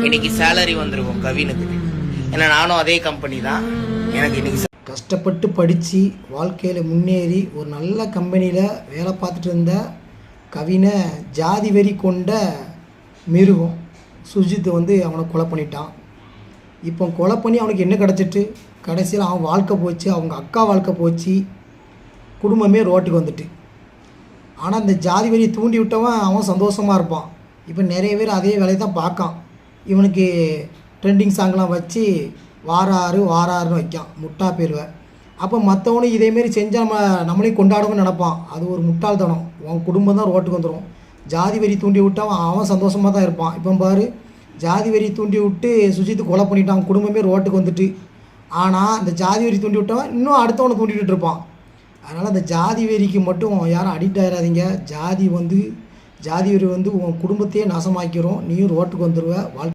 இன்னைக்கு சேலரி வந்திருக்கும் கவினுக்கு. ஏன்னா நானும் அதே கம்பெனி தான். எனக்கு இன்னைக்கு கஷ்டப்பட்டு படித்து வாழ்க்கையில் முன்னேறி ஒரு நல்ல கம்பெனியில் வேலை பார்த்துட்டு இருந்த கவினை ஜாதி வெறி கொண்ட மிருகம் சுஜித் அவனை கொலை பண்ணிட்டான். இப்போ கொலை பண்ணி அவனுக்கு என்ன கிடச்சிட்டு கடைசியில் அவன் வாழ்க்கை போச்சு, அவங்க அக்கா வாழ்க்கை போச்சு, குடும்பமே ரோட்டுக்கு வந்துட்டு. ஆனால் அந்த ஜாதி வெறியை தூண்டி விட்டவன் அவன் சந்தோஷமாக இருப்பான். இப்போ நிறைய பேர் அதே வேலையை தான் பார்க்கான். இவனுக்கு ட்ரெண்டிங் சாங்லாம் வச்சு வாராருன்னு வைக்கான், முட்டா பேருவை. அப்போ மற்றவனும் இதேமாரி செஞ்சால் நம்மளையும் கொண்டாடணும்னு நினப்பான். அது ஒரு முட்டாள்தனம். உன் குடும்பம் தான் ரோட்டுக்கு வந்துடும். ஜாதி வெறி தூண்டி விட்டால் அவன் சந்தோஷமாக தான் இருப்பான். இப்போ பாரு, ஜாதி வெறி தூண்டி விட்டு சுஜித்து கொலை பண்ணிட்டான், குடும்பமே ரோட்டுக்கு வந்துட்டு. ஆனால் அந்த ஜாதி வெறி தூண்டி விட்டவன் இன்னும் அடுத்தவனை தூண்டிகிட்டு இருப்பான். அதனால் அந்த ஜாதி வெறிக்கு மட்டும் யாரும் அடிக்ட் ஆகிடாதீங்க. ஜாதி வெறி உன் குடும்பத்தையே நாசமாக்கிறோம். நீயும் ரோட்டுக்கு வந்துடுவ.